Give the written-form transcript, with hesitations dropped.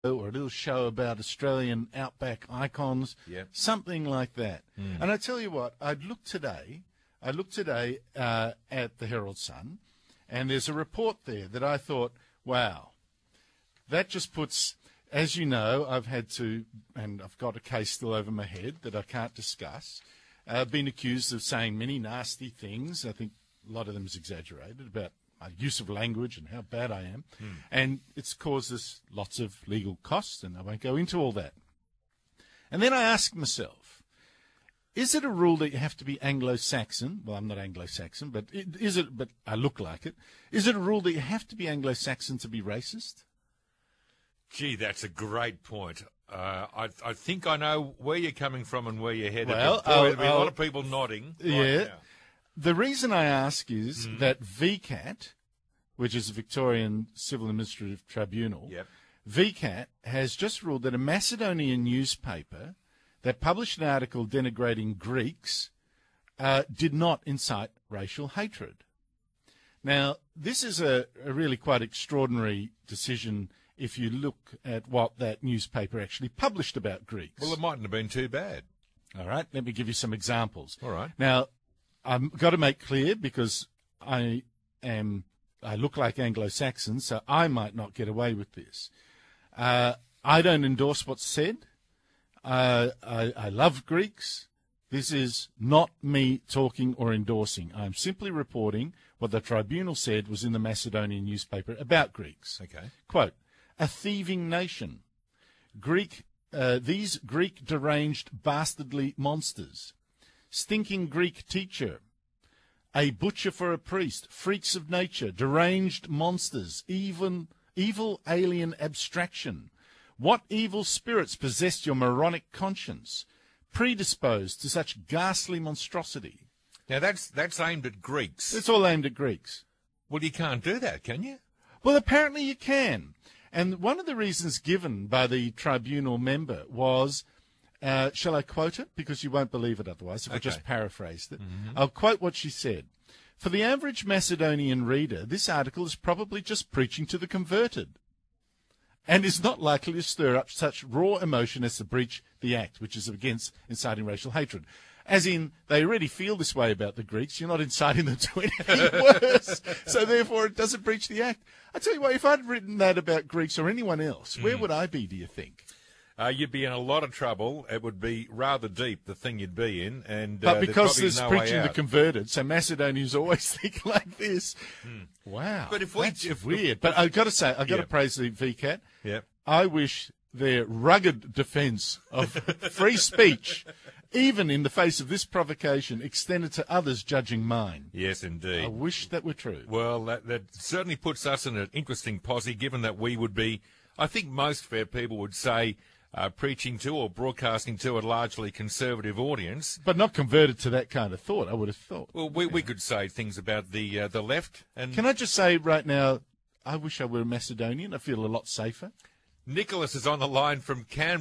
or a little show about Australian outback icons, something like that. And I tell you what, I looked today at the Herald Sun, and there's a report there that I thought, wow, that just puts, as you know, I've had to, and I've got a case still over my head that I can't discuss. I've been accused of saying many nasty things. I think a lot of them is exaggerated about my use of language and how bad I am. And it's caused us lots of legal costs, and I won't go into all that. And then I asked myself, is it a rule that you have to be Anglo-Saxon? Well, I'm not Anglo-Saxon, but but I look like it. Is it a rule that you have to be Anglo-Saxon to be racist? Gee, that's a great point. I think I know where you're coming from and where you're headed. Well, there'll be a lot of people nodding. Right now. The reason I ask is that VCAT, which is the Victorian Civil Administrative Tribunal, VCAT has just ruled that a Macedonian newspaper that published an article denigrating Greeks did not incite racial hatred. Now, this is a really quite extraordinary decision if you look at what that newspaper actually published about Greeks. Well, it mightn't have been too bad. All right, let me give you some examples. All right. Now, I've got to make clear, because I look like Anglo-Saxon, so I might not get away with this. I don't endorse what's said. I love Greeks. This is not me talking or endorsing. I'm simply reporting what the tribunal said was in the Macedonian newspaper about Greeks. Okay. Quote, a thieving nation. These Greek deranged bastardly monsters. Stinking Greek teacher, a butcher for a priest, freaks of nature, deranged monsters, evil alien abstraction. What evil spirits possessed your moronic conscience, predisposed to such ghastly monstrosity? Now, that's aimed at Greeks. It's all aimed at Greeks. Well, you can't do that, can you? Well, apparently you can. And one of the reasons given by the tribunal member was, shall I quote it? Because you won't believe it otherwise, if I just paraphrased it. I'll quote what she said. For the average Macedonian reader, this article is probably just preaching to the converted, and is not likely to stir up such raw emotion as to breach the act, which is against inciting racial hatred. As in, they already feel this way about the Greeks. You're not inciting them to anything worse. So therefore, it doesn't breach the act. I tell you what, if I'd written that about Greeks or anyone else, where would I be, do you think? You'd be in a lot of trouble. It would be rather deep, the thing you'd be in. But because there's preaching the converted, so Macedonians always think like this. Wow, but that's weird. But I've got to say, I've got to praise the VCAT. Yep. I wish their rugged defence of free speech, even in the face of this provocation, extended to others judging mine. Yes, indeed. I wish that were true. Well, that certainly puts us in an interesting posse, given that we would be, I think most fair people would say, preaching to or broadcasting to a largely conservative audience. But not converted to that kind of thought, I would have thought. Well, we could say things about the left. And can I just say right now, I wish I were Macedonian. I feel a lot safer. Nicholas is on the line from Canberra.